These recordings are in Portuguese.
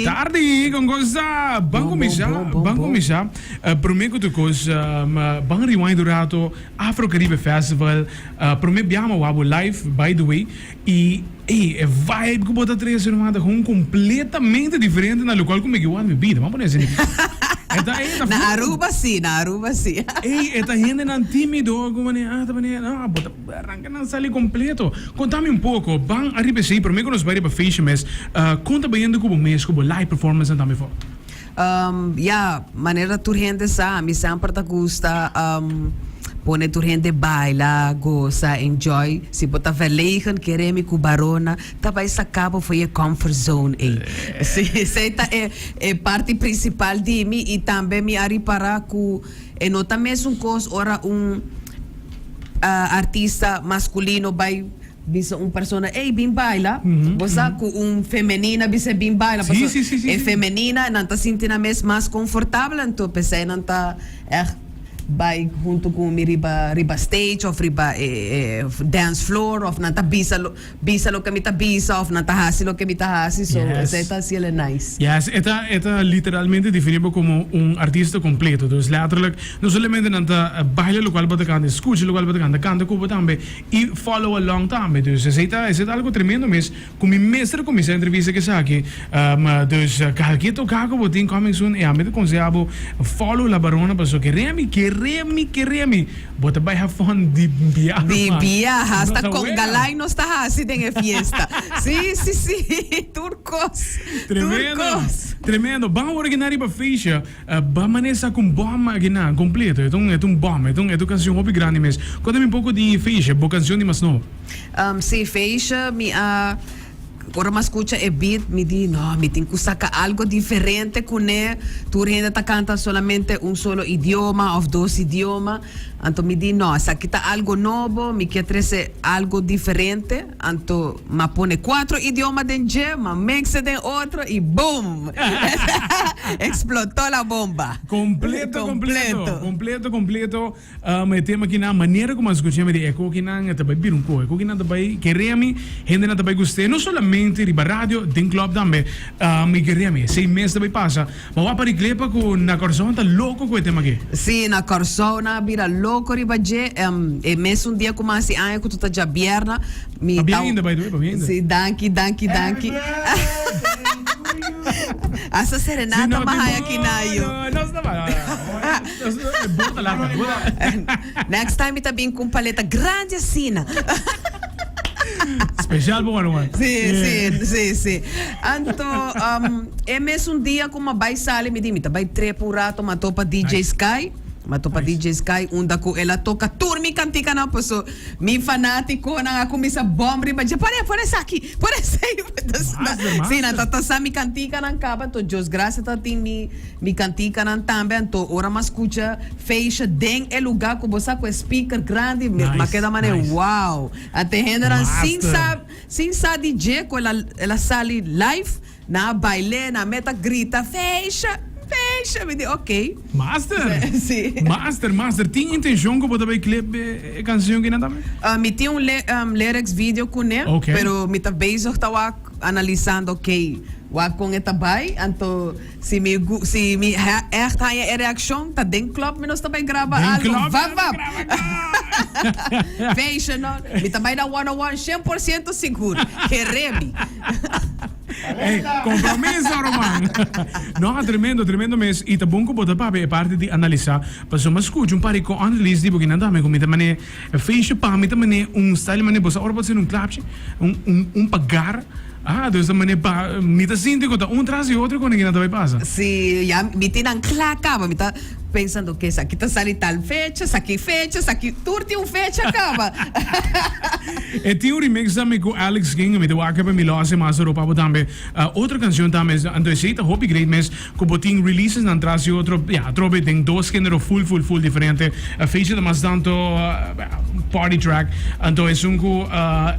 Tarde, con cosa? Banco Misa. Prometo tu cosa? Bang Rewind durato Afro Caribe Festival. Promettiamo Wabo Live, by the way. E a vibe que bota três semana completamente diferente na local como é que eu ando vida. Vamos dizer. Na Aruba sim. Esta gente não tímido, como bota arranca não sali completo. Conta-me pouco, bang arriba sei, por mim que nós vai para fashion mas conta bem como mês, como live performance também for. Maneira tu gente sa, me sempre ta gusta pone tu gente baila, goza, enjoy. Se bota verlegen, querem cubarona, também se acaba foi a comfort zone. Essa é parte principal de mim e também me ari para que não também é coisa ora artista masculino vai bisa persona bim baila, você com feminina bisa bim baila, sim. feminina não tá sentindo mais confortável, então pensei não tá vai junto com riba stage ou riba dance floor ou nanta bisa lo que mita bisa ou nanta hasi lo que mita hasi, so essa assim é nice. Yes, esta literalmente definimos como artista completo, então letterlijk não somente nanta baila lo qual bota canta, escuta lo qual bota canta cuba também e follow along também, então essa algo tremendo mesmo, como mestre como essa entrevista que sabe, dus calquito cago botin coming soon e a mim conselho follow la barona passo que Remy, bota vai have fun de viaja, hasta con galay no está así en fiesta. Sí, turcos. Tremendo. Vamos originar para fecha, vamos manejar com bomba gina completo. Então é bomba, então é canção hobby grande mesmo. Conta-me um pouco de fecha, boa canção de mas não. Sim, fecha Ora me escucha e beat, me dice, no, me tengo que sacar algo diferente con él. Tu gente está cantando solamente un solo idioma o dos idiomas. Entonces me dice, no, saquita algo nuevo, me quiere traer algo diferente. Entonces me pone 4 idiomas dentro, me mixa de otro y boom. Explotó la bomba. Completo. Me tema aqui na maneira como escuchamos de eco que não também vir um pouco, eco que não também queremos, gente não também gostei, não somente riba rádio, tem club também, me queremos, 6 meses também passa, mas vai para clipa com na Corsona tá louco com o tema aqui. Sim, na Corsona vira louco riba je, e mesmo dia como assim, que tu tá já bierna, me tá ainda by the way, sim, danke. Essa serenata mahaya kinayo. Next time ita bing com paleta grande assim. Especial bom ano. Sim. Então, é mesmo dia como vai sair me dimita, vai trepurato matopa DJ Sky. DJ Sky, unda ko ela toca turmi cantica na poso mi fanático na ako misa bombri ba pare saki sim na tata sa mi cantica na caba to Dios graças a ti mi cantica na também to ora mas escucha fecha den el lugar ko bosa ko speaker grande ma queda mane wow até generan sin sa DJ ko ela sali live na baile na meta grita fecha, me diz, ok. Master? Sim. Master. Tinha intenção que botar clipe canção que não também? Me tinha lyrics vídeo com ele, okay. Pero me tá bezig estava analisando, ok, wat com esta bai, então se me echt a reação, tá dentro club, menos também grava algo. Vap. Fecha, não? Me também dá 101, 100% seguro. Queremos. Compromisso, Roman. No, tremendo mesmo. E tá bom que botar para a parte de analisar. Passou uma escuta, um pari com análise de porque não dá, mas como também fecha para mim também style mané, você ora pode ser clap, pagar. Dus dan meneer niet te zien, tras e outro quando ninguém vai passar. Sim, já me tiram acaba, me tá pensando que aqui tá sali tal fecha, aqui turti fecha acaba. E tinha remix também com Alex King, me deu acaba me losse mais Europa também. Outra canção também, então esse tá hobby great mas com botin releases na tras e outro, trobe tem 2 géneros full diferente. Fecha da mais tanto party track, então é com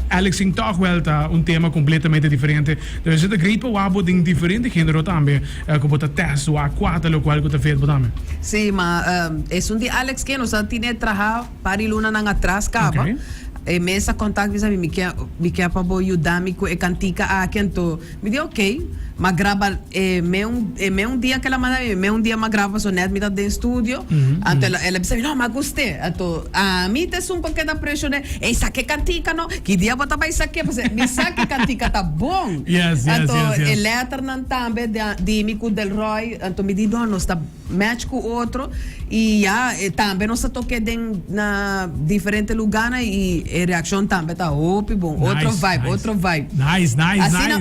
Alex King toch wel tema completamente diferente. Então esse tá great para wabo tem diferente género também, com bota test ou A4 lo qual que tá feito também. Sim, mas é de Alex que nós tinha trabalhado para luna na atrás cava. Okay. E mesa contact bisa me quer para ajudar me com cantica aqui então me deu ok. grava me um dia que ela manda me um dia ma grava so net me tá em studio anto ela disse não mas gostei anto a mim te um pouco da pressão né ei saque cantica não que dia bota vai saque me saque cantica tá bom anto letra não também de Mico Del Roy anto me diz não está match com outro e também não se toque na diferente lugar e a reação também tá bom outro vibe nice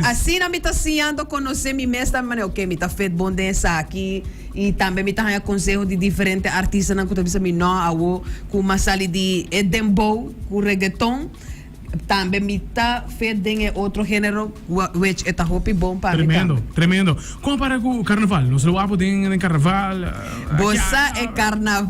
assim na me tá siando conhecer me mesmo também ok me tá feito bom dança aqui e também me tá a conselho de diferentes artistas na que eu me não com uma sala de dembow com reggaeton também me tá feito em outro gênero which é tá bom para tremendo compara com o carnaval nós lo hapo em carnaval bossa é carnaval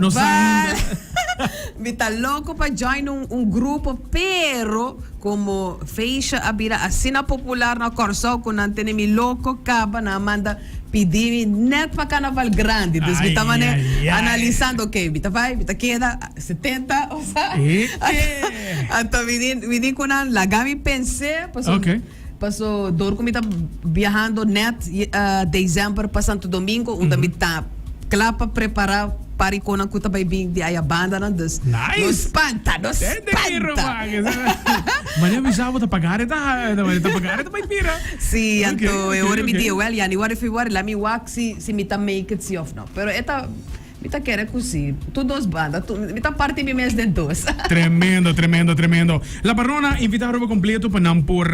me tá louco para join grupo pero como fecha a vira assina popular na Corsol com antene me louco acaba na manda pedir net para carnaval grande dus me tá analisando ok me tá queda 70 ou então me di com la gami pensei passou dor como tá viajando net dezembro para Santo Domingo onde me tá clapa preparar para icona que tá bem de aí a banda não dus não espanta mas eu avisava tá pagar vai pira sim então eu ora me dia well yani what if you lá me wax se me tá make it off não pero eta me tá querendo così tu dos bandas me tá parte de mês de dois tremendo la parrona invitar o completo para não por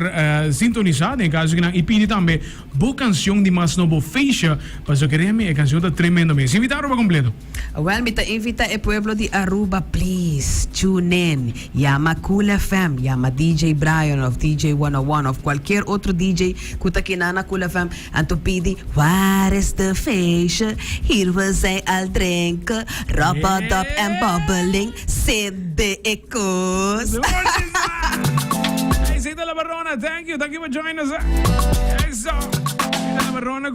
sintonizar em caso que não e pedir também boa canção de mais novo fecha para eu querer a canção tá tremendo mesmo invitar o completo well me tá invita o pueblo de Aruba please tune in llama Cool FM llama DJ Brian of DJ 101 of qualquer outro DJ que tá aqui na Cool FM anto pedi what is the fecha here was al drink rubbered up and bubbling said the echoes Hey, Zeta La Barrona, thank you for joining us. Eso, Zeta La Barrona